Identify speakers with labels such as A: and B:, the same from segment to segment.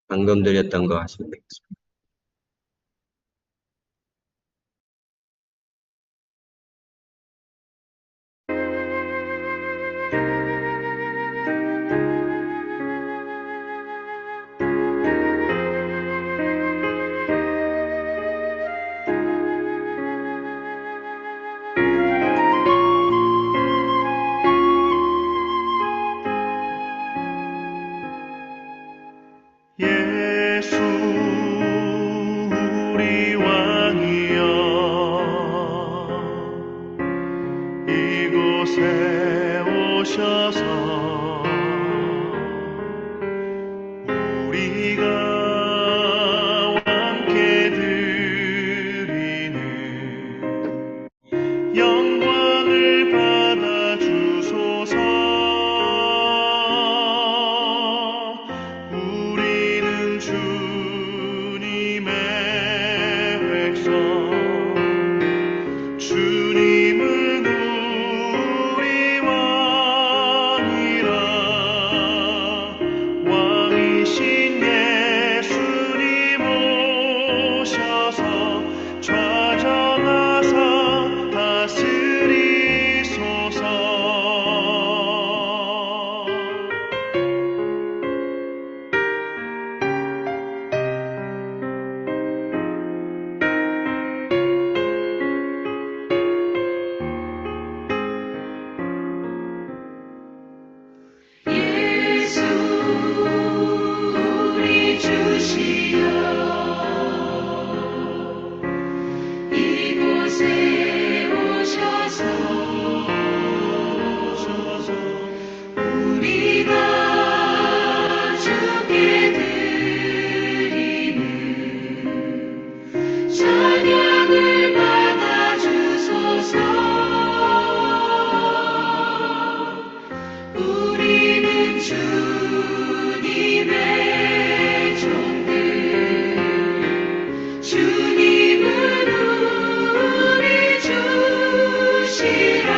A: 방금 드렸던 거 하시면 되겠습니다.
B: 예수 우리 왕이여 이곳에 오셔서 우리가 함께 드리는 영광을 받아 주소서. 우리는 주님의 백성, 주님은 우리 왕이라. 왕이신 예수님 오셔서 좌정하사 다스리소서.
C: 예수 우리 주시여 이곳에 오셔서 우리가 주께 드리는 찬양을 받아 주소서. 우리는 주님의 종들, 주님은 우리 주시라.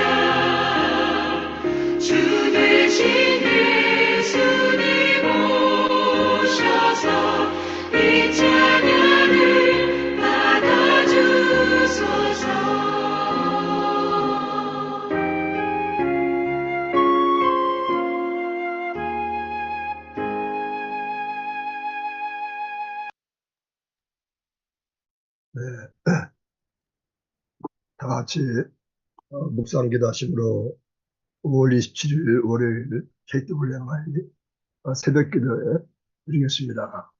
C: 주 되신 예수님 오셔서 이 찬양을 받아 주소서.
D: 네, 다 같이 묵상 기도하심으로 5월 27일 월요일 KWMI 새벽 기도에 드리겠습니다.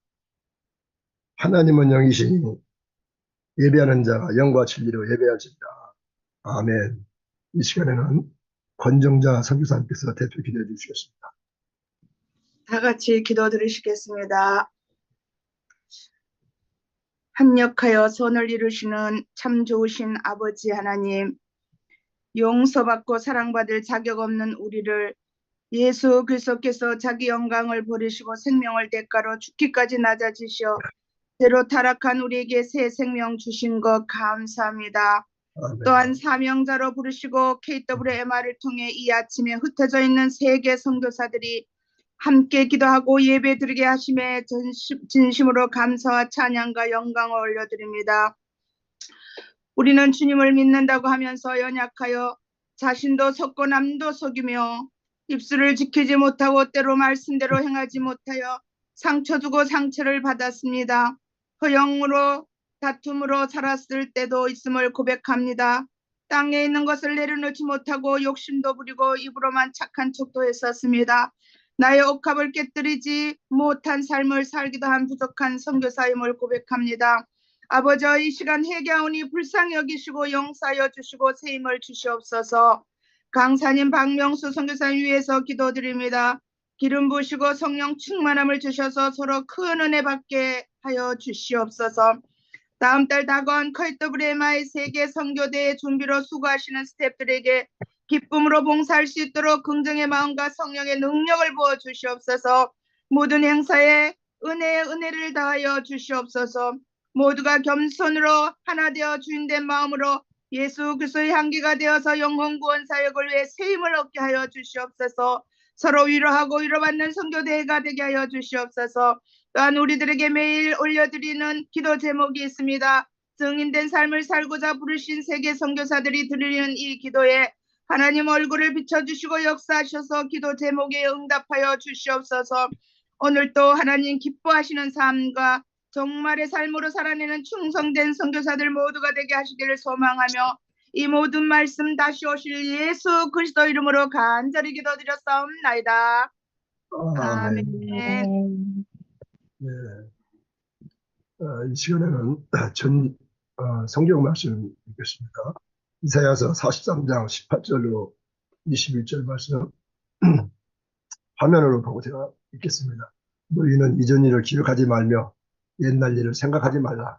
D: 하나님은 영이시니 예배하는 자가 영과 진리로 예배할지니라. 아멘. 이 시간에는 권정자 선교사님께서 대표 기도해 주시겠습니다.
E: 다 같이 기도 드리시겠습니다. 합력하여 선을 이루시는 참 좋으신 아버지 하나님, 용서받고 사랑받을 자격 없는 우리를 예수 그리스도께서 자기 영광을 버리시고 생명을 대가로 죽기까지 낮아지셔 대로 타락한 우리에게 새 생명 주신 것 감사합니다.
D: 아멘.
E: 또한 사명자로 부르시고 KWMR을 통해 이 아침에 흩어져 있는 세계 선교사들이 함께 기도하고 예배 드리게 하심에 진심으로 감사와 찬양과 영광을 올려드립니다. 우리는 주님을 믿는다고 하면서 연약하여 자신도 속고 남도 속이며 입술을 지키지 못하고 때로 말씀대로 행하지 못하여 상처 주고 상처를 받았습니다. 허영으로 다툼으로 살았을 때도 있음을 고백합니다. 땅에 있는 것을 내려놓지 못하고 욕심도 부리고 입으로만 착한 척도 했었습니다. 나의 옥합을 깨뜨리지 못한 삶을 살기도 한 부족한 선교사임을 고백합니다. 아버지, 이 시간 회개하오니 불쌍히 여기시고 용서하여 주시고 새 힘을 주시옵소서. 강사님 박명수 선교사님 위해서 기도드립니다. 기름 부으시고 성령 충만함을 주셔서 서로 큰 은혜 받게 하여 주시옵소서. 다음 달 다가온 KWMI 세계 선교대회 준비로 수고하시는 스태프들에게 기쁨으로 봉사할 수 있도록 긍정의 마음과 성령의 능력을 부어 주시옵소서. 모든 행사에 은혜를 다하여 주시옵소서. 모두가 겸손으로 하나 되어 주인된 마음으로 예수 그리스도의 향기가 되어서 영혼 구원 사역을 위해 새 힘을 얻게 하여 주시옵소서. 서로 위로하고 위로받는 선교대회가 되게 하여 주시옵소서. 또한 우리들에게 매일 올려드리는 기도 제목이 있습니다. 증인된 삶을 살고자 부르신 세계 선교사들이 드리는 이 기도에 하나님 얼굴을 비춰주시고 역사하셔서 기도 제목에 응답하여 주시옵소서. 오늘도 하나님 기뻐하시는 삶과 정말의 삶으로 살아내는 충성된 선교사들 모두가 되게 하시기를 소망하며 이 모든 말씀 다시 오실 예수 그리스도 이름으로 간절히 기도드렸사옵나이다. 아멘.
D: 네. 이 시간에는 성경 말씀 읽겠습니다. 이사야서 43장 18절로 21절 말씀 화면으로 보고 제가 읽겠습니다. 너희는 이전 일을 기억하지 말며 옛날 일을 생각하지 말라.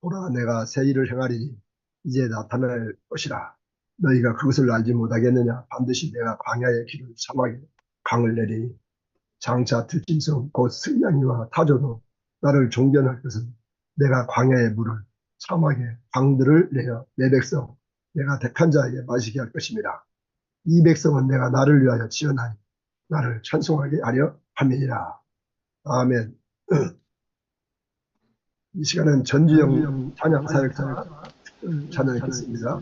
D: 보라, 내가 새 일을 행하리니 이제 나타날 것이라. 너희가 그것을 알지 못하겠느냐? 반드시 내가 광야의 길을 사막에 강을 내리니 장차 들짐승 곧 승냥이와 타조도 나를 종견할 것은 내가 광야의 물을 사막에 강들을 내어 내 백성 내가 택한 자에게 마시게 할 것입니다. 이 백성은 내가 나를 위하여 지어나니 나를 찬송하게 하려 함이니라. 아멘. 이 시간은 전지영 찬양 사역자가 찬양했습니다.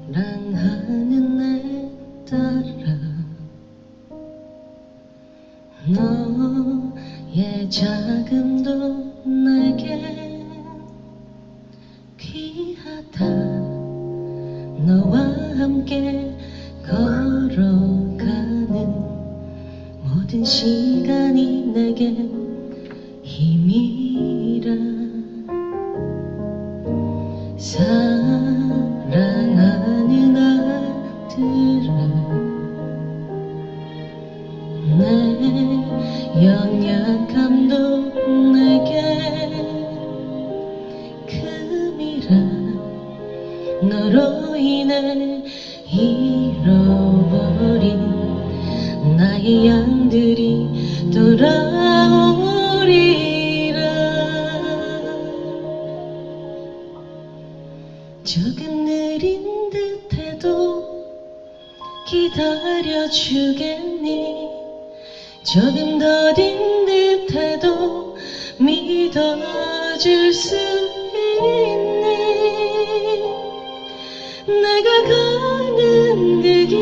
F: 사랑하는 내 딸아, 너의 자금도 내게 귀하다. 너와 함께 걸어가는 모든 시간이 내겐 힘이라. 사랑하는 아들아, 내 연약함도 내게 금이라. 너로 인해 잃어버린 나의 양들이 돌아오리라. 조금 느린 듯해도 기다려주겠니? 조금 더딘 듯해도 믿어줄 수 있니? 내가 가는 그 길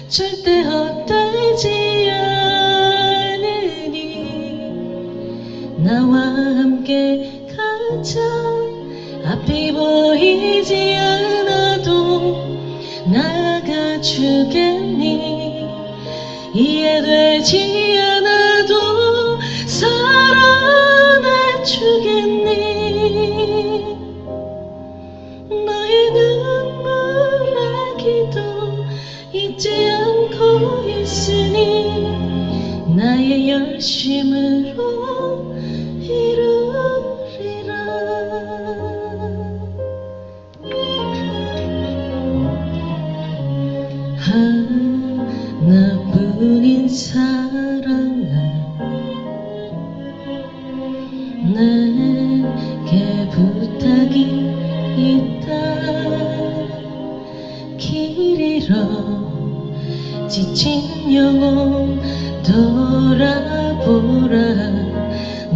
F: 절대 헛되지 않으니 나와 함께 가자. 앞이 보이지 않아도 나가주겠니? 이해되지 않아도 살아내주겠니? 너의 눈물의 기도 잊지 않고 있으니 나의 열심으로 이루리라. 하나뿐인 사랑아, 내게 부탁이 있다. 길 잃어 지친 영혼 돌아보라.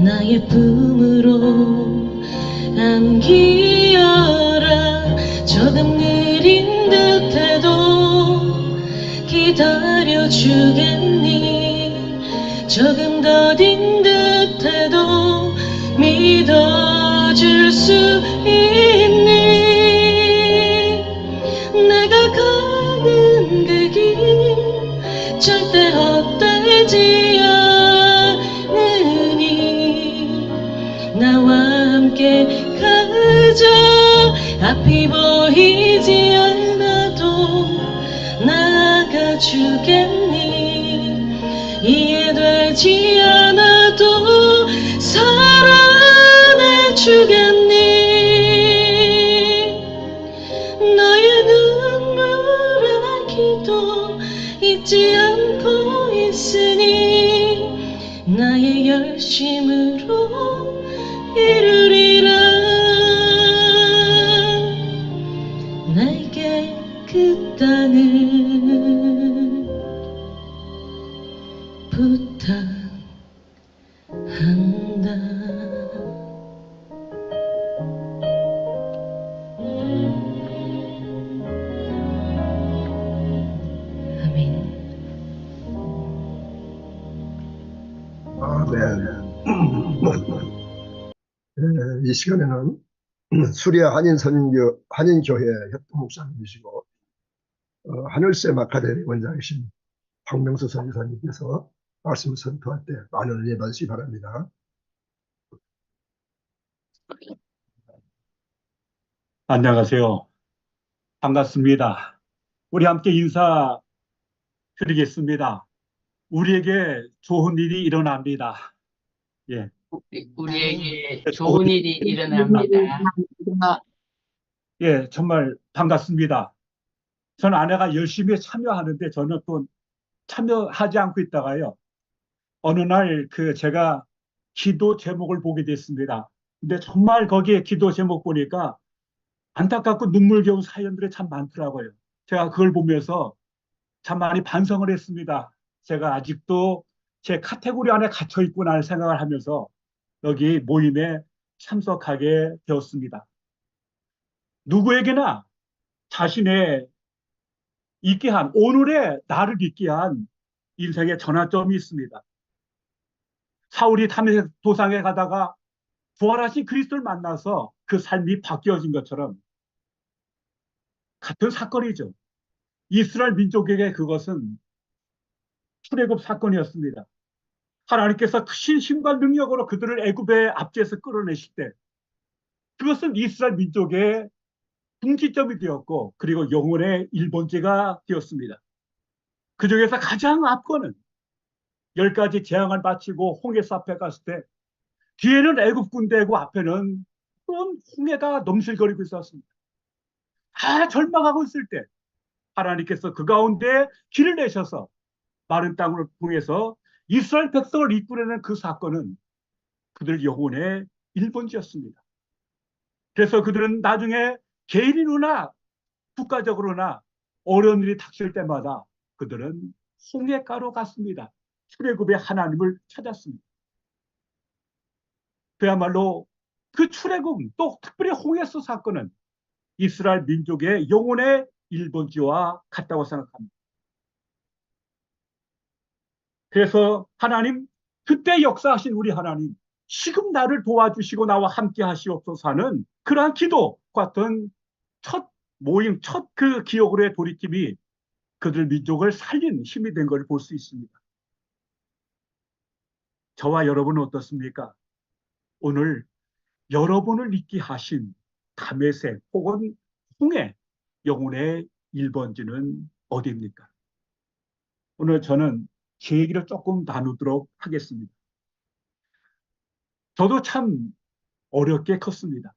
F: 나의 품으로 안기어라. 조금 느린 듯해도 기다려주겠니? 조금 더딘 듯해도 믿어줄 수 있니? 내가 가는 그 길 절대 헛되지 않으니 나와 함께 가자. 앞이 보이지 않아도 나가주겠니? 이해되지 않아도 살아내주겠니? 너의 눈물의 기도 잊지 않고 있으니 나의 열심을
D: 이 시간에는 수리아 한인교회 협동 목사님이시고 하늘샘 아카데미 원장이신 박명수 선교사님께서 말씀을 선포할 때 많은 은혜 받으시기 바랍니다.
G: 안녕하세요. 반갑습니다. 우리 함께 인사드리겠습니다. 우리에게 좋은 일이 일어납니다. 예.
H: 우리에게 좋은 일이 일어납니다.
G: 예, 정말 반갑습니다. 저는 아내가 열심히 참여하는데 저는 또 참여하지 않고 있다가요. 어느 날 제가 기도 제목을 보게 됐습니다. 근데 정말 거기에 기도 제목 보니까 안타깝고 눈물겨운 사연들이 참 많더라고요. 제가 그걸 보면서 참 많이 반성을 했습니다. 제가 아직도 제 카테고리 안에 갇혀 있구나 생각을 하면서 여기 모임에 참석하게 되었습니다. 누구에게나 자신의 오늘의 나를 있게 한 인생의 전환점이 있습니다. 사울이 다메섹 도상에 가다가 부활하신 그리스도를 만나서 그 삶이 바뀌어진 것처럼 같은 사건이죠. 이스라엘 민족에게 그것은 출애굽 사건이었습니다. 하나님께서 크신 힘과 능력으로 그들을 애굽의 압제에서 끌어내실 때 그것은 이스라엘 민족의 분기점이 되었고 그리고 영혼의 일본제가 되었습니다. 그 중에서 가장 앞거는 10가지 재앙을 마치고 홍해서 앞에 갔을 때 뒤에는 애굽 군대고 앞에는 그런 홍해가 넘실거리고 있었습니다. 다 절망하고 있을 때 하나님께서 그 가운데 길을 내셔서 마른 땅을 통해서 이스라엘 백성을 이끌어내는 그 사건은 그들 영혼의 일본지였습니다. 그래서 그들은 나중에 개인으로나 국가적으로나 어려운 일이 닥칠 때마다 그들은 홍해가로 갔습니다. 출애굽의 하나님을 찾았습니다. 그야말로 그 출애굽 또 특별히 홍해서 사건은 이스라엘 민족의 영혼의 일본지와 같다고 생각합니다. 그래서 하나님 그때 역사하신 우리 하나님 지금 나를 도와주시고 나와 함께 하시옵소서 하는 그러한 기도 같은 첫 모임, 첫 그 기억으로의 돌이킴이 그들 민족을 살린 힘이 된 걸 볼 수 있습니다. 저와 여러분은 어떻습니까? 오늘 여러분을 있게 하신 다메섹 혹은 홍해 영혼의 1번지는 어디입니까? 오늘 저는 제 얘기를 조금 나누도록 하겠습니다. 저도 참 어렵게 컸습니다.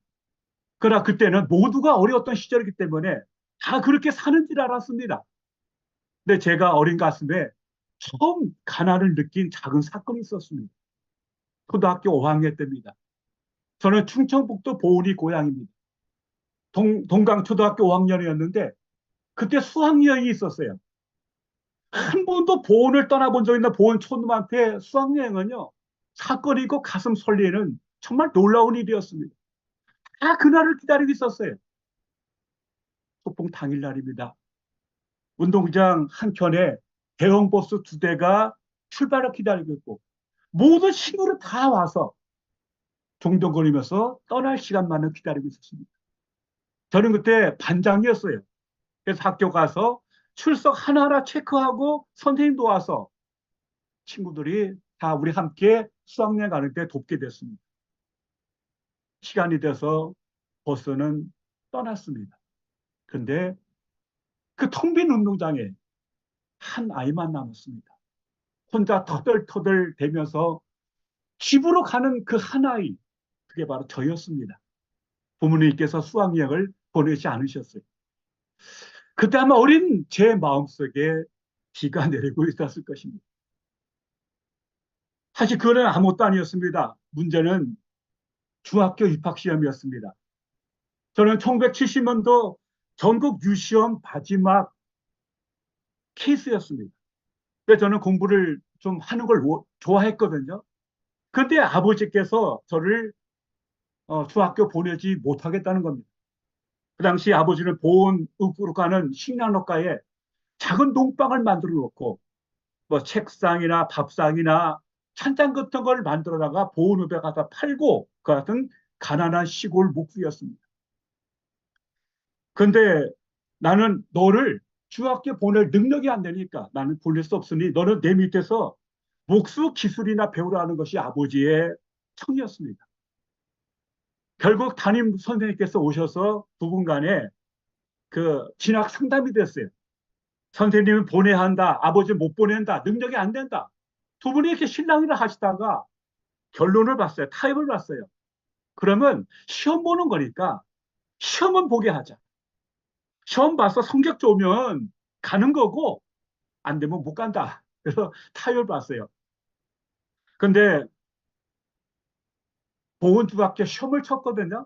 G: 그러나 그때는 모두가 어려웠던 시절이기 때문에 다 그렇게 사는 줄 알았습니다. 근데 제가 어린 가슴에 처음 가난을 느낀 작은 사건이 있었습니다. 초등학교 5학년 때입니다. 저는 충청북도 보은이 고향입니다. 동강초등학교 5학년이었는데 그때 수학여행이 있었어요. 한 번도 보은을 떠나본 적 있는 보은 촌놈한테 수학여행은요. 사건이고 가슴 설레는 정말 놀라운 일이었습니다. 다 그날을 기다리고 있었어요. 소풍 당일날입니다. 운동장 한켠에 대형 버스 2대가 출발을 기다리고 있고 모든 친구들 다 와서 종동거리면서 떠날 시간만을 기다리고 있었습니다. 저는 그때 반장이었어요. 그래서 학교 가서 출석 하나하나 체크하고 선생님도 와서 친구들이 다 우리 함께 수학여행 가는 데 돕게 됐습니다. 시간이 돼서 버스는 떠났습니다. 그런데 그 텅 빈 운동장에 한 아이만 남았습니다. 혼자 터덜터덜 대면서 집으로 가는 그 한 아이, 그게 바로 저였습니다. 부모님께서 수학여행을 보내지 않으셨어요. 그때 아마 어린 제 마음속에 비가 내리고 있었을 것입니다. 사실 그거는 아무것도 아니었습니다. 문제는 중학교 입학시험이었습니다. 저는 1970년도 전국 유시험 마지막 케이스였습니다. 그래서 저는 공부를 좀 하는 걸 좋아했거든요. 그런데 아버지께서 저를 중학교 보내지 못하겠다는 겁니다. 그 당시 아버지는 보은읍으로 가는 식량로가에 작은 농방을 만들어 놓고 뭐 책상이나 밥상이나 찬장 같은 걸 만들어다가 보은읍에 가서 팔고 그 같은 가난한 시골 목수였습니다. 근데 나는 너를 중학교 보낼 능력이 안 되니까 나는 보낼 수 없으니 너는 내 밑에서 목수 기술이나 배우라는 것이 아버지의 청이었습니다. 결국 담임 선생님께서 오셔서 두 분 간에 그 진학 상담이 됐어요. 선생님은 보내야 한다. 아버지 못 보낸다. 능력이 안 된다. 두 분이 이렇게 실랑이를 하시다가 결론을 봤어요. 타협을 봤어요. 그러면 시험 보는 거니까 시험은 보게 하자. 시험 봐서 성적 좋으면 가는 거고 안 되면 못 간다. 그래서 타협을 봤어요. 근데 보건중학교 시험을 쳤거든요.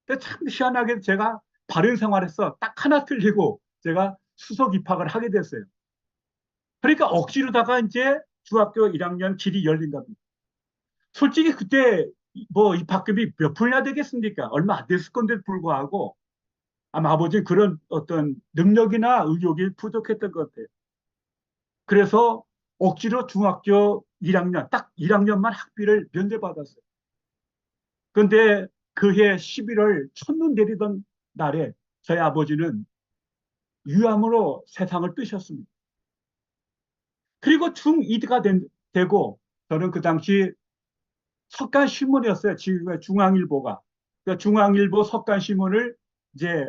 G: 근데 참 희한하게 제가 바른 생활에서 딱 하나 틀리고 제가 수석 입학을 하게 됐어요. 그러니까 억지로다가 이제 중학교 1학년 길이 열린 겁니다. 솔직히 그때 뭐 입학금이 몇 푼이나 되겠습니까? 얼마 안 됐을 건데도 불구하고 아마 아버지는 그런 어떤 능력이나 의욕이 부족했던 것 같아요. 그래서 억지로 중학교 1학년, 딱 1학년만 학비를 면제받았어요. 그런데 그해 11월 첫눈 내리던 날에 저희 아버지는 유암으로 세상을 뜨셨습니다. 그리고 중2가 되고 저는 그 당시 석간신문이었어요. 지금의 중앙일보가. 그러니까 중앙일보 석간신문을 이제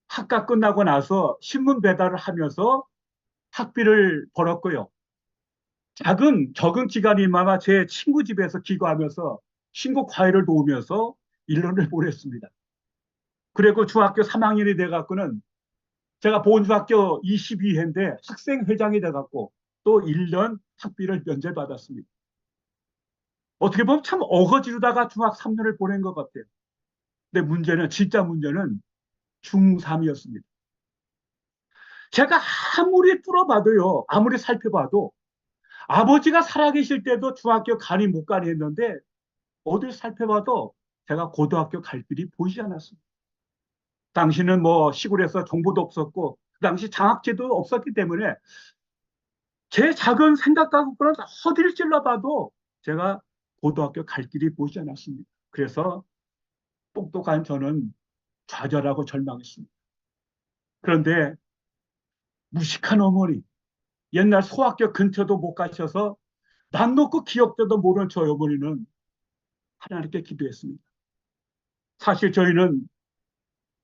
G: 학과 끝나고 나서 신문 배달을 하면서 학비를 벌었고요. 적은 기간이마다 제 친구 집에서 기거하면서 친구 과외를 도우면서 1년을 보냈습니다. 그리고 중학교 3학년이 돼갖고는 제가 보건중학교 22회인데 학생회장이 돼갖고 또 1년 학비를 면제받았습니다. 어떻게 보면 참 어거지로다가 중학 3년을 보낸 것 같아요. 근데 진짜 문제는 중3이었습니다. 제가 아무리 뚫어봐도요, 아무리 살펴봐도 아버지가 살아계실 때도 중학교 가니 못 가니 했는데 어딜 살펴봐도 제가 고등학교 갈 길이 보이지 않았습니다. 당시는 뭐 시골에서 정보도 없었고 그 당시 장학제도 없었기 때문에 제 작은 생각과는 어디를 찔러봐도 제가 고등학교 갈 길이 보이지 않았습니다. 그래서 똑똑한 저는 좌절하고 절망했습니다. 그런데 무식한 어머니, 옛날 소학교 근처도 못 가셔서 난 놓고 기억도 모르는 저희 어머니는 하나님께 기도했습니다. 사실 저희는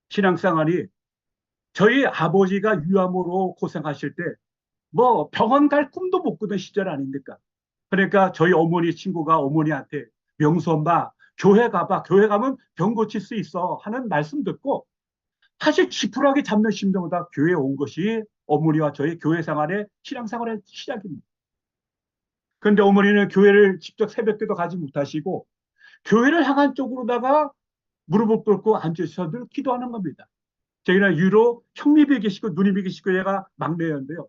G: 신앙생활이 저희 아버지가 유암으로 고생하실 때 뭐 병원 갈 꿈도 못 꾸던 시절 아닙니까? 그러니까 저희 어머니 친구가 어머니한테 명수 엄마 교회 가봐. 교회 가면 병 고칠 수 있어 하는 말씀 듣고 사실 지푸라기 잡는 심정보다 교회에 온 것이 어머니와 저희 교회 생활의 신앙생활의 시작입니다. 그런데 어머니는 교회를 직접 새벽기도 가지 못하시고 교회를 향한 쪽으로다가 무릎을 꿇고 앉으셔서 늘 기도하는 겁니다. 저희는 유로 형님이 계시고 누님이 계시고 얘가 막내였는데요.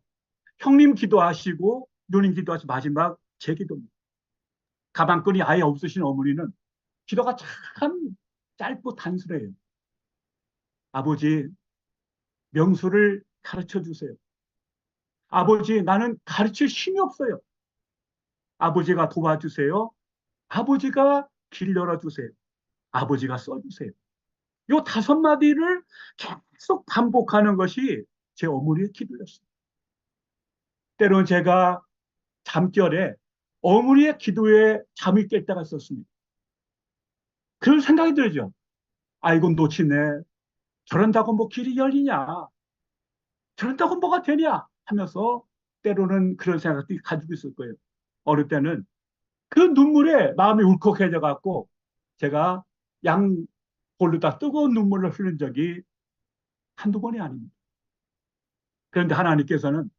G: 형님 기도하시고 누님 기도하시고 마지막 제 기도입니다. 가방끈이 아예 없으신 어머니는 기도가 참 짧고 단순해요. 아버지, 명수를 가르쳐 주세요. 아버지, 나는 가르칠 힘이 없어요. 아버지가 도와주세요. 아버지가 길 열어주세요. 아버지가 써주세요. 이 5마디를 계속 반복하는 것이 제 어머니의 기도였습니다. 때로는 제가 잠결에 어머니의 기도에 잠이 깰 때가 있었습니다. 그런 생각이 들죠. 아이고 놓치네. 저런다고 뭐 길이 열리냐. 저런다고 뭐가 되냐 하면서 때로는 그런 생각도 가지고 있을 거예요. 어릴 때는 그 눈물에 마음이 울컥해져 갖고 제가 양볼로 다 뜨거운 눈물을 흘린 적이 한두 번이 아닙니다. 그런데 하나님께서는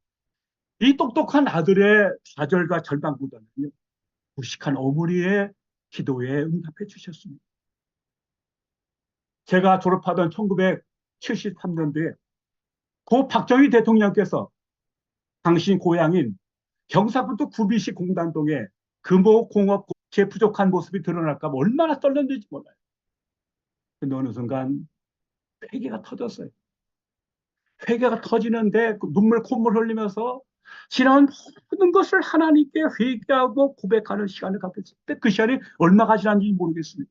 G: 이 똑똑한 아들의 좌절과 절망보다는요, 무식한 어머니의 기도에 응답해 주셨습니다. 제가 졸업하던 1973년도에 고 박정희 대통령께서 당신 고향인 경상북도 구미시 공단동에 금호공업 부족한 모습이 드러날까 봐 얼마나 떨렸는지 몰라요. 근데 어느 순간 회개가 터졌어요. 회개가 터지는데 눈물 콧물 흘리면서 지난 모든 것을 하나님께 회개하고 고백하는 시간을 갖겠을 때 그 시간이 얼마가 지났는지 모르겠습니다.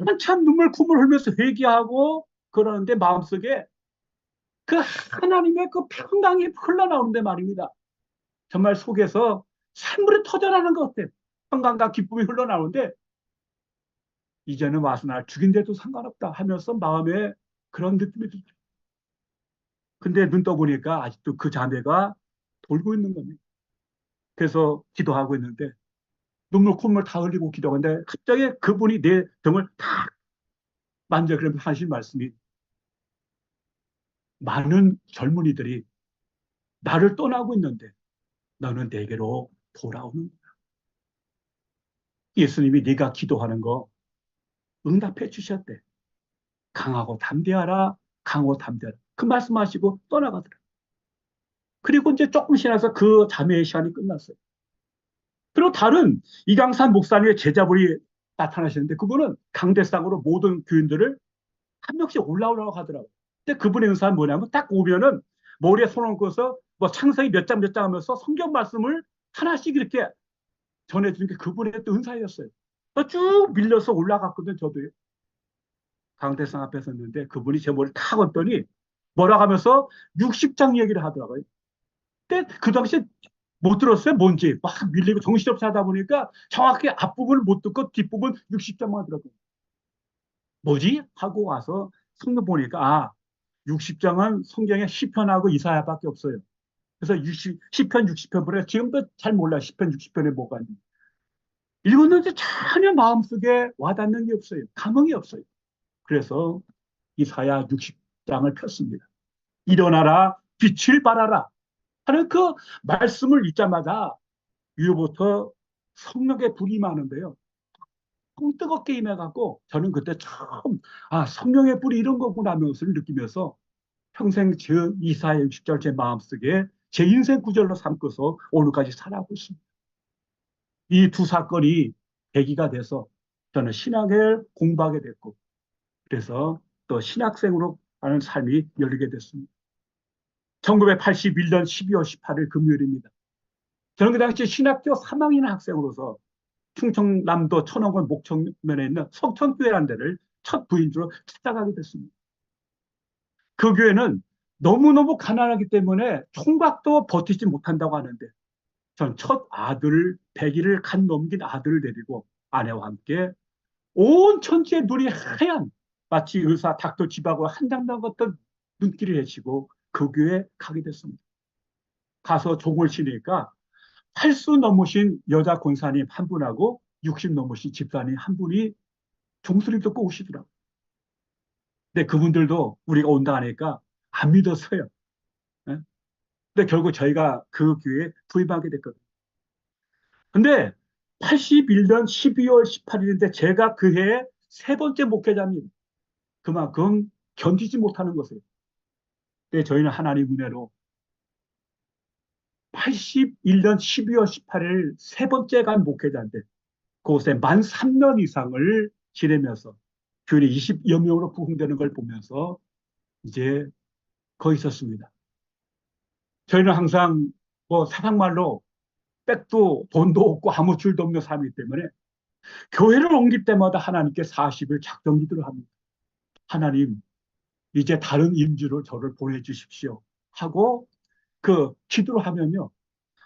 G: 한참 눈물 콧물 흘면서 회개하고 그러는데 마음속에 그 하나님의 그 평강이 흘러나오는데 말입니다. 정말 속에서 샘물이 터져나는 것 같아요. 평강과 기쁨이 흘러나오는데 이제는 와서 날 죽인데도 상관없다 하면서 마음에 그런 느낌이 들어요. 근데 눈 떠보니까 아직도 그 자매가 돌고 있는 겁니다. 그래서 기도하고 있는데 눈물 콧물 다 흘리고 기도하는데 갑자기 그분이 내 등을 탁 만져 그러면서 하신 말씀이 많은 젊은이들이 나를 떠나고 있는데 너는 내게로 돌아오는 거야. 예수님이 네가 기도하는 거 응답해 주셨대. 강하고 담대하라. 강하고 담대하라. 그 말씀하시고 떠나가더라. 그리고 이제 조금 지나서 그 자매의 시간이 끝났어요. 그리고 다른 이강산 목사님의 제자분이 나타나시는데 그분은 강대상으로 모든 교인들을 한 명씩 올라오라고 하더라고요. 근데 그분의 은사는 뭐냐면 딱 오면은 머리에 손 얹고서 뭐 창세기 몇 장 몇 장 하면서 성경 말씀을 하나씩 이렇게 전해주는 게 그분의 또 은사였어요. 쭉 밀려서 올라갔거든, 저도요. 강대상 앞에 섰는데 그분이 제 머리를 탁 얹더니 뭐라고 하면서 60장 얘기를 하더라고요. 근데 그 당시에 못 들었어요, 뭔지. 막 밀리고 정신없이 하다 보니까 정확히 앞부분을 못 듣고 뒷부분 60장만 들었거든요. 뭐지? 하고 와서 성경 보니까, 아, 60장은 성경에 시편하고 이사야밖에 없어요. 그래서 시편 60편 보래 지금도 잘 몰라요. 시편 60편에 뭐가 있는지. 읽었는데 전혀 마음속에 와닿는 게 없어요. 감흥이 없어요. 그래서 이사야 60장을 폈습니다. 일어나라, 빛을 발하라 하는 그 말씀을 읽자마자 위로부터 성령의 불이 임하는데요. 뜨겁게 임해갖고 저는 그때 처음 성령의 불이 이런 거구나 하면서 느끼면서 평생 저 이사야 60절 제 마음속에 제 인생 구절로 삼고서 오늘까지 살아가고 있습니다. 이 두 사건이 계기가 돼서 저는 신학을 공부하게 됐고 그래서 또 신학생으로 하는 삶이 열리게 됐습니다. 1981년 12월 18일 금요일입니다. 저는 그 당시 신학교 3학년 학생으로서 충청남도 천원군 목청면에 있는 석천교회라는 데를 첫 부인으로 찾아가게 됐습니다. 그 교회는 너무너무 가난하기 때문에 총각도 버티지 못한다고 하는데 전 첫 아들 100일을 간 넘긴 아들을 데리고 아내와 함께 온 천지의 눈이 하얀 마치 의사 닥터 집하고 한장난 같던 눈길을 헤치고 그 교회에 가게 됐습니다. 가서 종을 치니까 80 넘으신 여자 권사님 한 분하고 60 넘으신 집사님 한 분이 종소리 듣고 오시더라고요. 근데 그분들도 우리가 온다 하니까 안 믿었어요. 예? 근데 결국 저희가 그 교회에 부임하게 됐거든요. 근데 81년 12월 18일인데 제가 그 해에 세 번째 목회자입니다. 그만큼 견디지 못하는 것이에요. 근데 저희는 하나님 은혜로 81년 12월 18일 세 번째 간 목회자인데 그곳에 만 3년 이상을 지내면서 교인이 20여 명으로 부흥되는 걸 보면서 이제 거기 있었습니다. 저희는 항상 뭐 세상말로 백도 돈도 없고 아무 줄도 없는 삶이기 때문에 교회를 옮길 때마다 하나님께 40일 작정 기도를 합니다. 하나님 이제 다른 임주로 저를 보내주십시오 하고 그 기도를 하면요.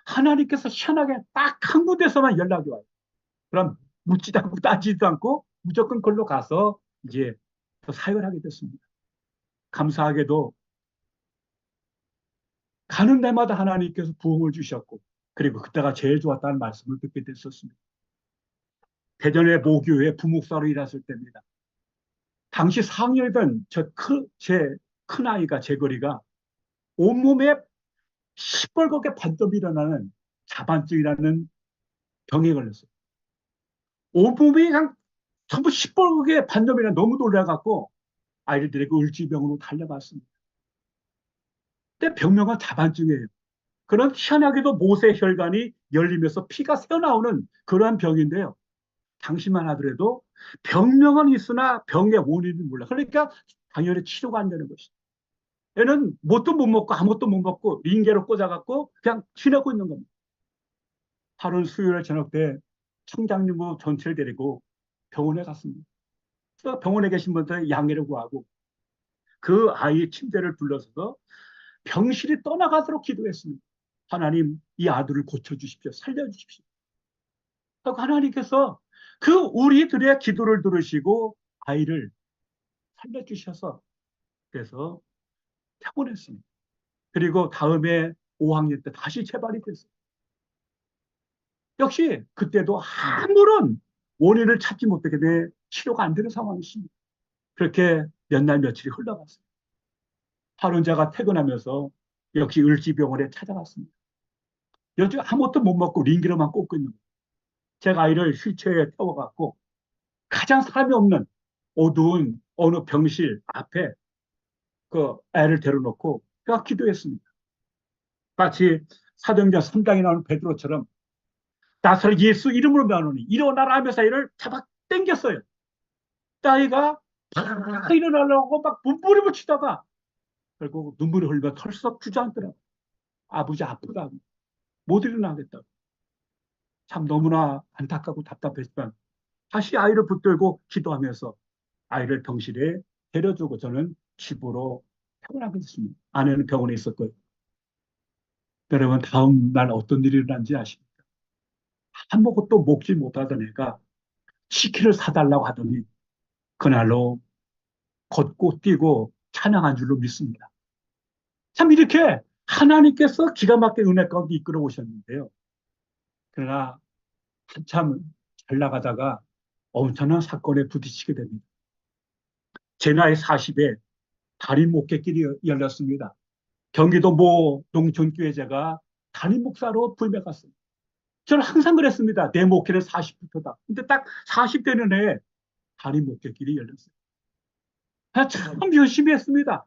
G: 하나님께서 희한하게 딱 한 군데서만 연락이 와요. 그럼 묻지도 않고 따지지도 않고 무조건 걸로 가서 이제 사역을 하게 됐습니다. 감사하게도 가는 데마다 하나님께서 부흥을 주셨고 그리고 그때가 제일 좋았다는 말씀을 듣게 됐었습니다. 대전의 모교회 부목사로 일했을 때입니다. 당시 4학년이던 제 큰아이가 제 거리가 온몸에 시뻘겋게 반점이 일어나는 자반증이라는 병에 걸렸어요. 온몸이 그냥 전부 시뻘겋게 반점이라 너무 놀라갖고 아이를 데리고 을지병으로 달려갔습니다. 근데 병명은 자반증이에요. 그런 희한하게도 모세 혈관이 열리면서 피가 새어나오는 그러한 병인데요. 당시만 하더라도 병명은 있으나 병의 원인은 몰라. 그러니까 당연히 치료가 안 되는 것이죠. 얘는 뭣도 못 먹고 아무것도 못 먹고 링게로 꽂아갖고 그냥 지내고 있는 겁니다. 하루 수요일 저녁 때 청장님부 전체를 데리고 병원에 갔습니다. 또 병원에 계신 분들 양해를 구하고 그 아이의 침대를 둘러서서 병실이 떠나가도록 기도했습니다. 하나님, 이 아들을 고쳐주십시오. 살려주십시오. 그리고 하나님께서 그 우리들의 기도를 들으시고 아이를 살려주셔서 그래서 퇴원했습니다. 그리고 다음에 5학년 때 다시 재발이 됐어요. 역시 그때도 아무런 원인을 찾지 못하게 돼 치료가 안 되는 상황이십니다. 그렇게 몇 날 며칠이 흘러갔어요. 환자가 퇴근하면서 역시 을지병원에 찾아갔습니다. 여지 아무것도 못 먹고 링기로만 꽂고 있는 거예요. 제가 아이를 휠체어에 태워갖고 가장 사람이 없는 어두운 어느 병실 앞에 그 애를 데려놓고 제가 기도했습니다. 마치 사도행전 3장에 나오는 베드로처럼 나사를 예수 이름으로 명하노니 일어나라 하면서 아이를 잡아 당겼어요. 아이가 팍 일어나려고 막 몸부림을 치다가 결국 눈물이 흘려 털썩 주저앉더라고요. 아버지 아프다고 못 일어나겠다고. 참 너무나 안타깝고 답답했지만 다시 아이를 붙들고 기도하면서 아이를 병실에 데려주고 저는 집으로 퇴원하게 됐습니다. 아내는 병원에 있었고요. 여러분 다음 날 어떤 일이 일어난지 아십니까? 아무것도 먹지 못하던 애가 치킨을 사달라고 하더니 그날로 걷고 뛰고 찬양한 줄로 믿습니다. 참 이렇게 하나님께서 기가 막힌 은혜 가운데 이끌어 오셨는데요. 그러나 한참 잘 나가다가 엄청난 사건에 부딪히게 됩니다. 제 나이 40에 담임 목회길이 열렸습니다. 경기도 모 농촌교회 제가 담임 목사로 부임해 갔어요. 저는 항상 그랬습니다. 내 목회는 40부터다. 근데 딱 40 되는 해에 담임 목회길이 열렸어요. 참 열심히 했습니다.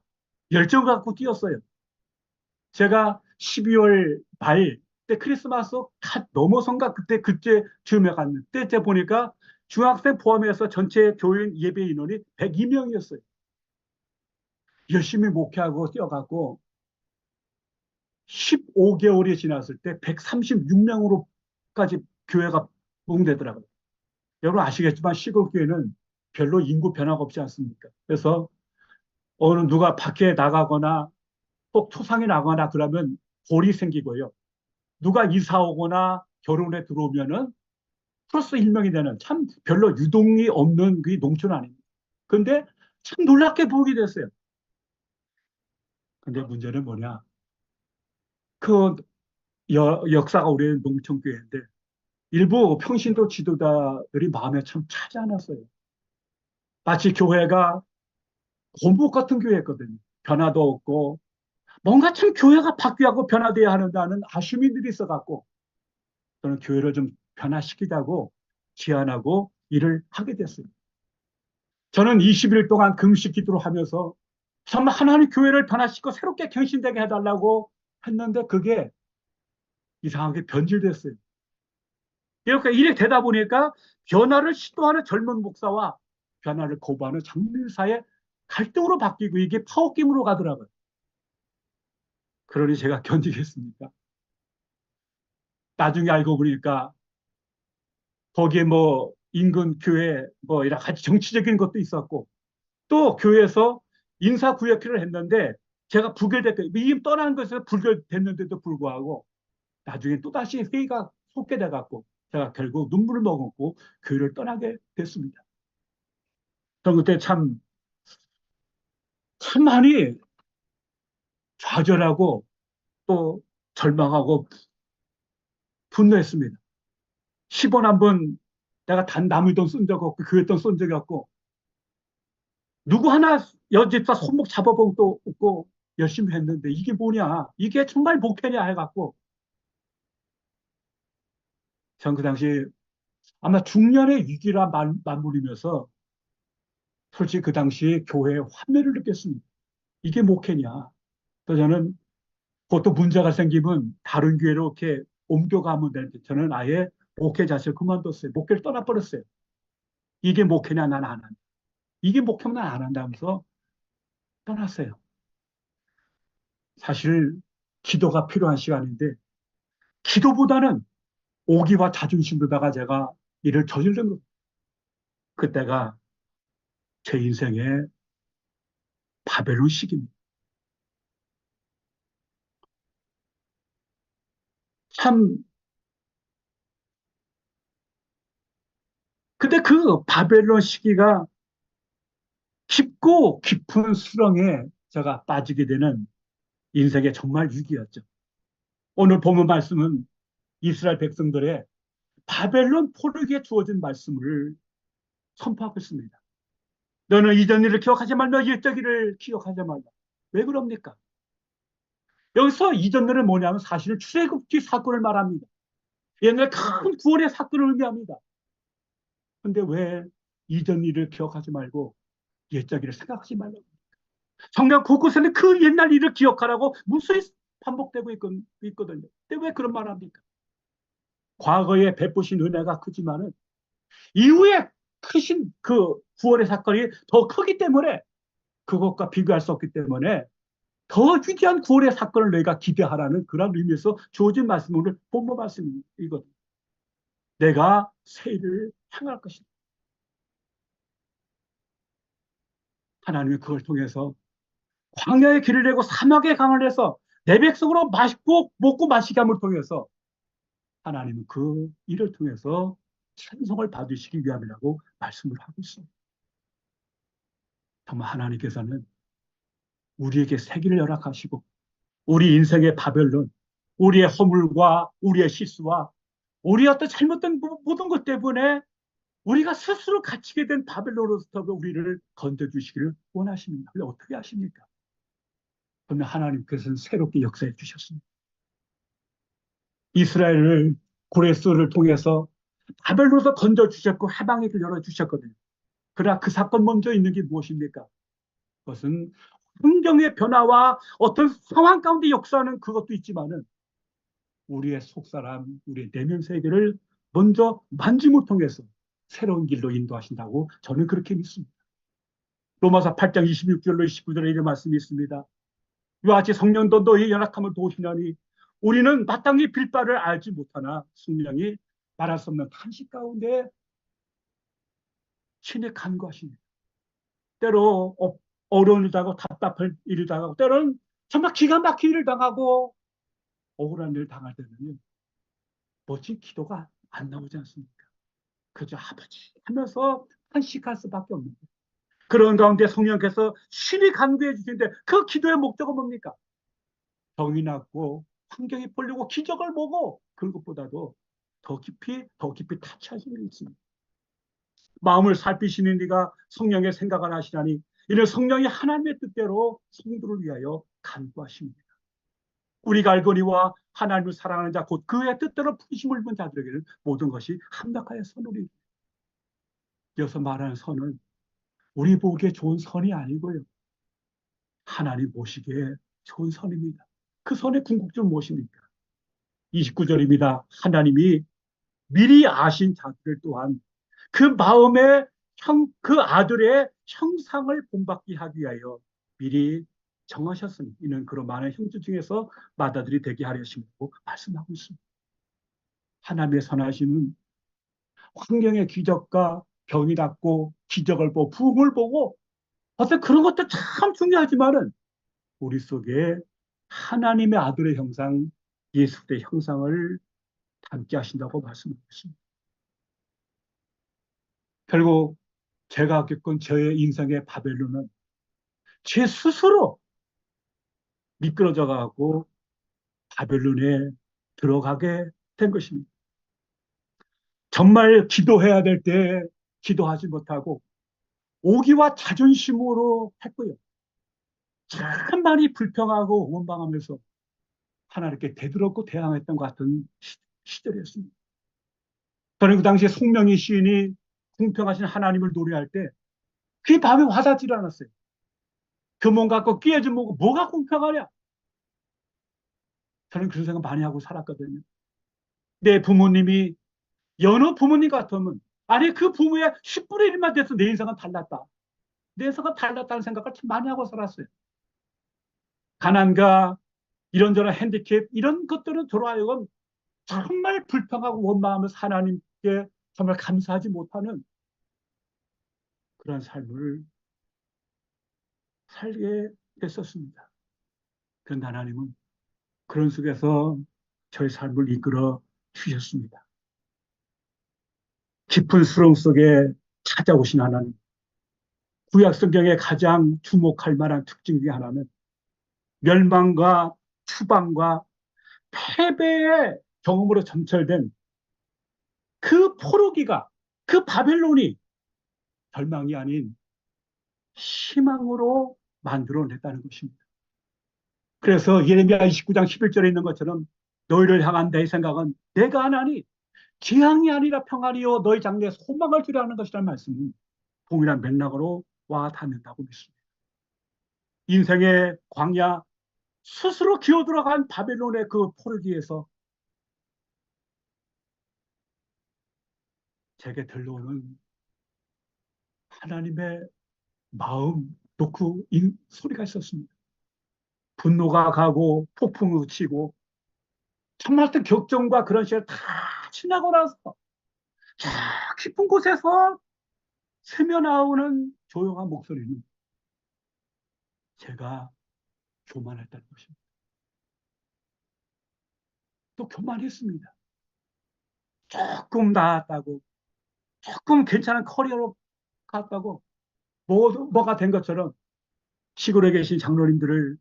G: 열정 갖고 뛰었어요. 제가 12월 말 때 크리스마스 갓 넘어선가 그때 즈음에 갔는데 때 보니까 중학생 포함해서 전체 교인 예배 인원이 102명이었어요. 열심히 목회하고 뛰어가고 15개월이 지났을 때 136명으로까지 교회가 부흥되더라고요. 여러분 아시겠지만 시골 교회는 별로 인구 변화가 없지 않습니까? 그래서 어느 누가 밖에 나가거나 꼭 초상에 나가거나 그러면 골이 생기고요. 누가 이사 오거나 결혼에 들어오면은 플러스 1명이 되는 참 별로 유동이 없는 그 농촌 아닙니까? 근데 참 놀랍게 부흥이 됐어요. 근데 문제는 뭐냐? 그 역사가 오래된 농촌교회인데 일부 평신도 지도자들이 마음에 참 차지 않았어요. 마치 교회가 본국 같은 교회였거든요. 변화도 없고 뭔가 참 교회가 바뀌고 변화돼야 하는다는 아쉬움이 늘 있어갖고 저는 교회를 좀 변화시키자고 제안하고 일을 하게 됐어요. 저는 20일 동안 금식 기도를 하면서 정말 하나님 교회를 변화시키고 새롭게 경신되게 해달라고 했는데 그게 이상하게 변질됐어요. 이렇게 되다 보니까 변화를 시도하는 젊은 목사와 변화를 거부하는 장로사의 갈등으로 바뀌고 이게 파워게임으로 가더라고요. 그러니 제가 견디겠습니까? 나중에 알고 보니까 거기에 뭐 인근 교회 뭐 여러 가지 정치적인 것도 있었고 또 교회에서 인사구역회를 했는데 제가 부결됐고 이임 떠나는 것에서 부결됐는데도 불구하고 나중에 또다시 회의가 속게돼 갖고 제가 결국 눈물을 머금고 교회를 떠나게 됐습니다. 저는 그때 참 많이 좌절하고 또 절망하고 분노했습니다. 10원 한 번 내가 단 남의 돈 쓴 적 없고 교회 돈 쓴 적이 없고 누구 하나 여집사 손목 잡아본 것도 없고 열심히 했는데 이게 뭐냐 이게 정말 목회냐 해갖고 전 그 당시 아마 중년의 위기라 맞물리면서 솔직히 그 당시에 교회에 환멸을 느꼈습니다. 이게 목회냐. 그래서 저는 그것도 문제가 생기면 다른 교회로 이렇게 옮겨가면 되는데 저는 아예 목회 자체를 그만뒀어요. 목회를 떠나버렸어요. 이게 목회냐 나는 안 한다. 이게 목회면 난 안 한다면서 떠났어요. 사실 기도가 필요한 시간인데 기도보다는 오기와 자존심으로다가 제가 일을 저지른 것. 그때가 제 인생의 바벨론 시기입니다. 참, 근데 그 바벨론 시기가 깊고 깊은 수렁에 제가 빠지게 되는 인생의 정말 위기였죠. 오늘 본문 말씀은 이스라엘 백성들의 바벨론 포로기에 주어진 말씀을 선포하고 있습니다. 너는 이전 일을 기억하지 말며 옛적 일을 기억하지 말라. 왜 그럽니까? 여기서 이전 일은 뭐냐면 사실은 출애굽기 사건을 말합니다. 옛날 큰 구원의 사건을 의미합니다. 근데 왜 이전 일을 기억하지 말고 옛적 일을 생각하지 말라고? 성경 곳곳에는 그 옛날 일을 기억하라고 무수히 반복되고 있거든요. 근데 왜 그런 말을 합니까? 과거에 베푸신 은혜가 크지만은 이후에 크신 그 구원의 사건이 더 크기 때문에 그것과 비교할 수 없기 때문에 더 위대한 구원의 사건을 너희가 기대하라는 그런 의미에서 주어진 말씀을 본문 말씀이거든요. 내가 새 일을 행할 것이다. 하나님이 그걸 통해서 광야의 길을 내고 사막의 강을 내서 내 백성으로 맛있고 먹고 마시게 함을 통해서 하나님은 그 일을 통해서 찬송을 받으시기 위함이라고 말씀을 하고 있습니다. 정말 하나님께서는 우리에게 세기를 허락하시고 우리 인생의 바벨론, 우리의 허물과 우리의 실수와 우리의 어떤 잘못된 모든 것 때문에 우리가 스스로 갇히게 된 바벨론으로부터 우리를 건져주시기를 원하십니다. 근데 어떻게 하십니까? 그러면 하나님께서는 새롭게 역사해 주셨습니다. 이스라엘을 고레스를 통해서 바벨론에서 건져주셨고 해방의 길 열어주셨거든요. 그러나 그 사건 먼저 있는 게 무엇입니까? 그것은 환경의 변화와 어떤 상황 가운데 역사하는 그것도 있지만은 우리의 속사람, 우리의 내면 세계를 먼저 만짐을 통해서 새로운 길로 인도하신다고 저는 그렇게 믿습니다. 로마서 8장 26절로 29절에 이런 말씀이 있습니다. 이와 같이 성령도 너희의 연약함을 도우시려니 우리는 마땅히 빌 바를 알지 못하나 성령이 말할 수 없는 탄식 가운데 신의 간구하십니다. 때로 어려운 일 당하고 답답한 일을 당하고 때로는 정말 기가 막힌 일을 당하고 억울한 일을 당할 때는요. 멋진 기도가 안 나오지 않습니까? 그저 아버지 하면서 탄식할 수밖에 없는 거예요. 그런 가운데 성령께서 신이 간구해 주시는데 그 기도의 목적은 뭡니까? 병이 낫고 환경이 풀리고 기적을 보고 그런 것보다도 더 깊이 타치하시는 게 있습니다. 마음을 살피시는 이가 성령의 생각을 하시나니 이는 성령이 하나님의 뜻대로 성도를 위하여 간구하십니다. 우리가 알거니와 하나님을 사랑하는 자 곧 그의 뜻대로 부르심을 입은 자들에게는 모든 것이 합력하여 선으로 이어서 말하는 선은 우리 보기에 좋은 선이 아니고요. 하나님 보시기에 좋은 선입니다. 그 선의 궁극적은 무엇입니까? 29절입니다. 하나님이 미리 아신 자들을 또한 그 마음에 그 아들의 형상을 본받게 하기 위하여 미리 정하셨으니 이는 그런 많은 형제 중에서 맏아들이 되게 하려 하심이라고 말씀하고 있습니다. 하나님의 선하심은 환경의 기적과 병이 낫고 기적을 보고 부흥을 보고 어떤 그런 것도 참 중요하지만은 우리 속에 하나님의 아들의 형상, 예수의 형상을 담게 하신다고 말씀하고 있습니다. 결국 제가 겪은 저의 인생의 바벨론은 제 스스로 미끄러져 가고 바벨론에 들어가게 된 것입니다. 정말 기도해야 될 때 기도하지 못하고 오기와 자존심으로 했고요. 참 많이 불평하고 원망하면서 하나님께 대들었고 대항했던 것 같은 시절이었습니다. 저는 그 당시에 송명희 시인이 공평하신 하나님을 노래할 때 그게 마음에 와닿지 않았어요. 금은 갖고 끼어진 뭐가 공평하냐? 저는 그런 생각 많이 하고 살았거든요. 내 부모님이 여느 부모님 같으면 아니 그 부모의 10분의 1만 돼서 내 인생은 달랐다. 내 인생은 달랐다는 생각을 참 많이 하고 살았어요. 가난과 이런저런 핸디캡 이런 것들은 저로 하여금 정말 불평하고 원망하면서 하나님께 정말 감사하지 못하는 그런 삶을 살게 됐었습니다. 그런데 하나님은 그런 속에서 저의 삶을 이끌어 주셨습니다. 깊은 수렁 속에 찾아오신 하나님. 구약 성경의 가장 주목할 만한 특징 중에 하나는 멸망과 추방과 패배의 경험으로 점철된 그 포로기가, 그 바벨론이 절망이 아닌 희망으로 만들어냈다는 것입니다. 그래서 예레미야 29장 11절에 있는 것처럼 너희를 향한 내 생각은 내가 하나니 재앙이 아니라 평안이요 너희 장래에 소망을 주려 하는 것이라는 말씀은 동일한 맥락으로 와 닿는다고 믿습니다. 인생의 광야, 스스로 기어들어간 바벨론의 그 포르기에서 제게 들려오는 하나님의 마음, 노크 소리가 있었습니다. 분노가 가고 폭풍이 치고 정말 어떤 격정과 그런 시를 다 지나고 나서 저 깊은 곳에서 새며 나오는 조용한 목소리는 제가 교만했다는 것입니다. 또 교만했습니다. 조금 나았다고, 조금 괜찮은 커리어로 갔다고, 뭐가 된 것처럼 시골에 계신 장로님들을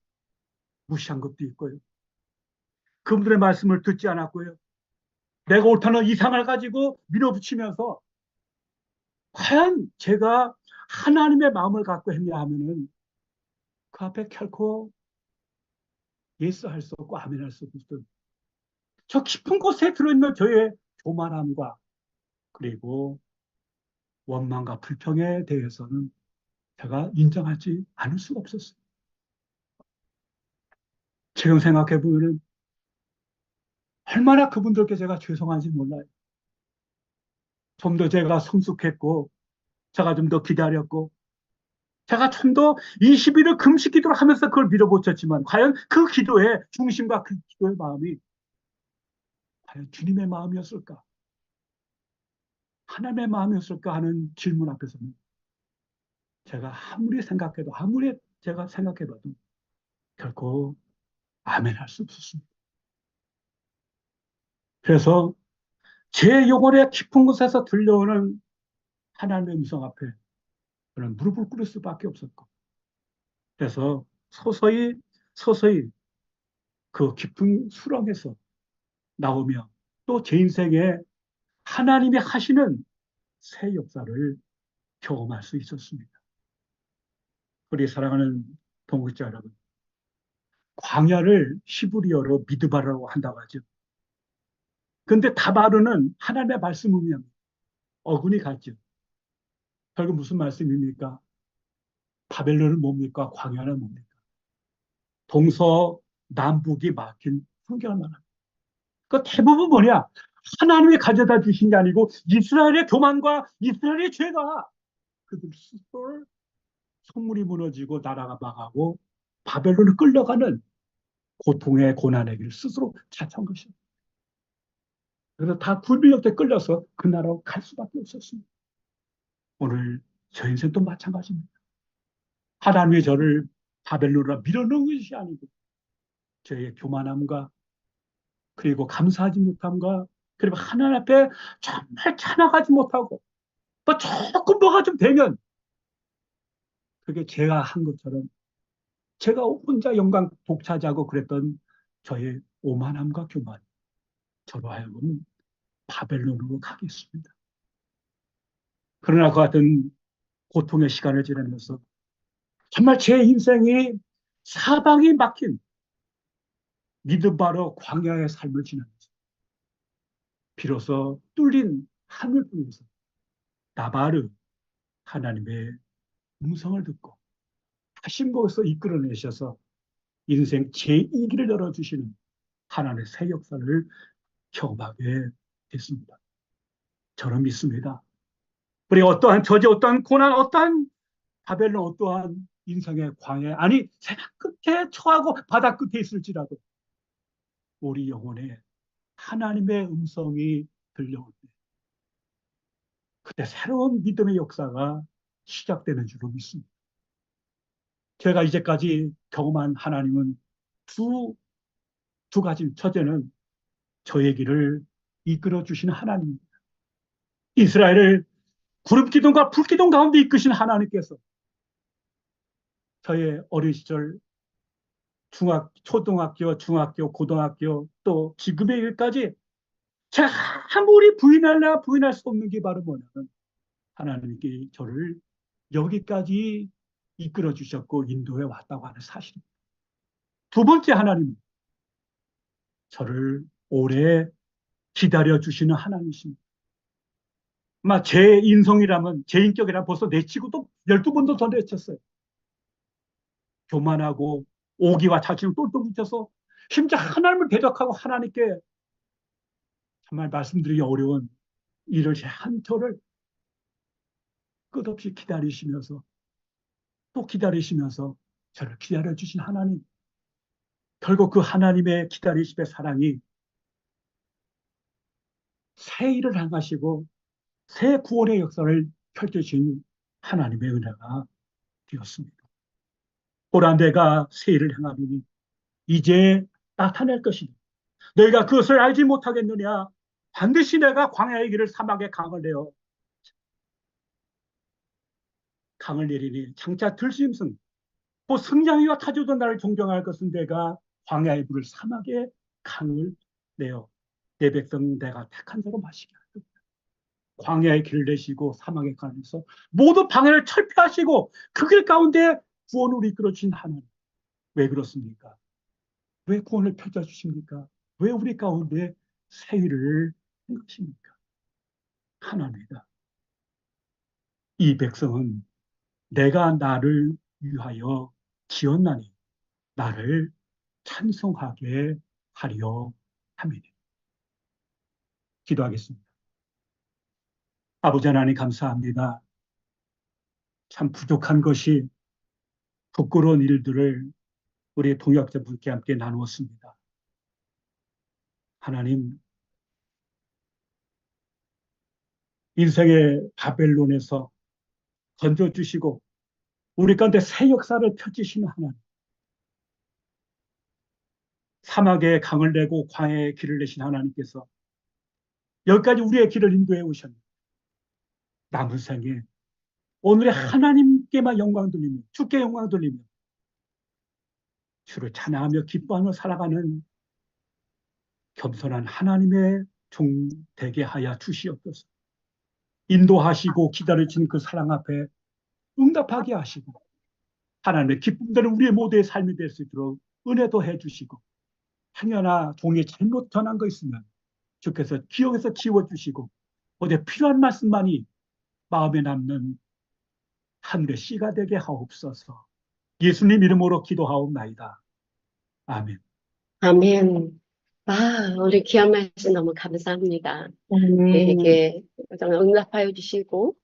G: 무시한 것도 있고요. 그분들의 말씀을 듣지 않았고요. 내가 옳다는 이상을 가지고 밀어붙이면서 과연 제가 하나님의 마음을 갖고 했냐 하면은 그 앞에 결코 예스 할 수 없고 아멘 할 수 없던 저 깊은 곳에 들어있는 저의 교만함과 그리고 원망과 불평에 대해서는 제가 인정하지 않을 수가 없었어요. 지금 생각해 보면은 얼마나 그분들께 제가 죄송한지 몰라요. 좀 더 제가 성숙했고, 제가 좀 더 기다렸고, 제가 좀 더 20일을 금식 기도를 하면서 그걸 밀어붙였지만, 과연 그 기도의 중심과 그 기도의 마음이 과연 주님의 마음이었을까? 하나님의 마음이었을까 하는 질문 앞에서는 제가 아무리 생각해도, 아무리 제가 생각해봐도 결코 아멘 할 수 없었습니다. 그래서 제 영혼의 깊은 곳에서 들려오는 하나님의 음성 앞에 저는 무릎을 꿇을 수밖에 없었고, 그래서 서서히 그 깊은 수렁에서 나오며 또 제 인생에 하나님이 하시는 새 역사를 경험할 수 있었습니다. 우리 사랑하는 동국자 여러분, 광야를 히브리어로 미드바라고 한다고 하죠. 근데 다바르는 하나님의 말씀 의미합니다. 어근이 같죠. 결국 무슨 말씀입니까? 바벨론은 뭡니까? 광야는 뭡니까? 동서남북이 막힌 풍경을 말합니다. 그 대부분 뭐냐? 하나님이 가져다 주신 게 아니고 이스라엘의 교만과 이스라엘의 죄가 그들 스스로를 성물이 무너지고 나라가 망하고 바벨론을 끌려가는 고통의 고난의 길을 스스로 자처한 것입니다. 그래서 다 굴비역에 끌려서 그 나라로 갈 수밖에 없었습니다. 오늘 저 인생도 마찬가지입니다. 하나님이 저를 바벨론으로 밀어넣은 것이 아니고 저의 교만함과 그리고 감사하지 못함과 그리고 하나님 앞에 정말 찬양하지 못하고 또 조금 뭐가 좀 되면 그게 제가 한 것처럼 제가 혼자 영광 독차지하고 그랬던 저의 오만함과 교만 저로 하여금 바벨론으로 가겠습니다. 그러나 그 같은 고통의 시간을 지나면서 정말 제 인생이 사방이 막힌 미드바로 광야의 삶을 지나면서 비로소 뚫린 하늘 통해서 나바르 하나님의 음성을 듣고 하신 곳에서 이끌어내셔서 인생 제2기를 열어주시는 하나님의 새 역사를 경험하게 됐습니다. 저는 믿습니다. 우리 어떠한 저지, 어떠한 고난, 어떠한 바벨론, 어떠한 인생의 광야, 아니 세상 끝에 처하고 바다 끝에 있을지라도 우리 영혼에 하나님의 음성이 들려올 때 그때 새로운 믿음의 역사가 시작되는 줄로 믿습니다. 제가 이제까지 경험한 하나님은 두 가지. 첫째는 저의 길을 이끌어 주시는 하나님입니다. 이스라엘을 구름 기둥과 불 기둥 가운데 이끄신 하나님께서 저의 어린 시절 초등학교, 중학교, 고등학교 또 지금의 일까지 제가 아무리 부인할 수 없는 게 바로 뭐냐면 하나님께 저를 여기까지 이끌어 주셨고 인도해 왔다고 하는 사실입니다. 두 번째, 하나님은 저를 오래 기다려 주시는 하나님이십니다. 아마 제 인성이라면, 제 인격이라면 벌써 내치고 또 12번도 더 내쳤어요. 교만하고 오기와 자신을 똘똘 뭉쳐서 심지어 하나님을 대적하고 하나님께 정말 말씀드리기 어려운 일을 한 저를 끝없이 기다리시면서 또 기다리시면서 저를 기다려주신 하나님, 결국 그 하나님의 기다리심의 사랑이 새 일을 행하시고 새 구원의 역사를 펼쳐주신 하나님의 은혜가 되었습니다. 보라, 내가 새 일을 행하리니 이제 나타낼 것이니 너희가 그것을 알지 못하겠느냐. 반드시 내가 광야의 길을 사막에 강을 내리니 장차 들짐승 또 승냥이와 타조도 나를 존경할 것은 내가 광야의 물을 사막에 강을 내어 내 백성 내가 택한 자로 마시게 할 것이다. 광야의 길을 내시고 사막의 강을 내서 모두 방해를 철폐하시고 그 길 가운데 구원을 이끌어 주신 하나님. 왜 그렇습니까? 왜 구원을 펼쳐주십니까? 왜 우리 가운데 새 일을 한 것입니까? 하나님이다. 이 백성은 내가 나를 위하여 지었나니 나를 찬송하게 하려 함이니. 기도하겠습니다. 아버지 하나님, 감사합니다. 참 부족한 것이 부끄러운 일들을 우리 동역자분께 함께 나누었습니다. 하나님, 인생의 바벨론에서 건져주시고 우리 가운데 새 역사를 펼치시는 하나님, 사막에 강을 내고 광야에 길을 내신 하나님께서 여기까지 우리의 길을 인도해 오셨습니다. 남은 생에 오늘의 하나님께만 영광 돌리며 주께 영광 돌리며 주를 찬양하며 기뻐하며 살아가는 겸손한 하나님의 종 되게 하여 주시옵소서. 인도하시고 기다리신 그 사랑 앞에 응답하게 하시고 하나님의 기쁨대로 우리의 모두의 삶이 될 수 있도록 은혜도 해주시고 행여나 종이 잘못 전한 거 있으면 주께서 기억에서 지워주시고 어디 필요한 말씀만이 마음에 남는 하늘의 씨가 되게 하옵소서. 예수님 이름으로 기도하옵나이다. 아멘.
I: 아멘. 우리 귀한 말씀 너무 감사합니다. 이렇게 정말 응답하여 주시고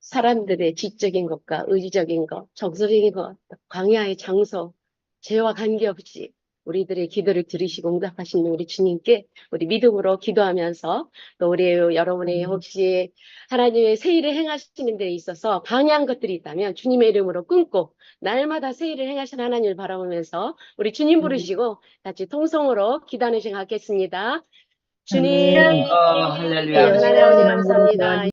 I: 사람들의 지적인 것과 의지적인 것, 정서적인 것, 광야의 장소, 죄와 관계없이 우리들의 기도를 들으시고 응답하시는 우리 주님께 우리 믿음으로 기도하면서 또 우리 여러분의 혹시 하나님의 새 일을 행하시는 데 있어서 방해한 것들이 있다면 주님의 이름으로 끊고 날마다 새 일을 행하시는 하나님을 바라보면서 우리 주님 부르시고 같이 통성으로 기도하는 시간 갖겠습니다. 주님,
H: 할렐루야.
I: 하나님 감사합니다.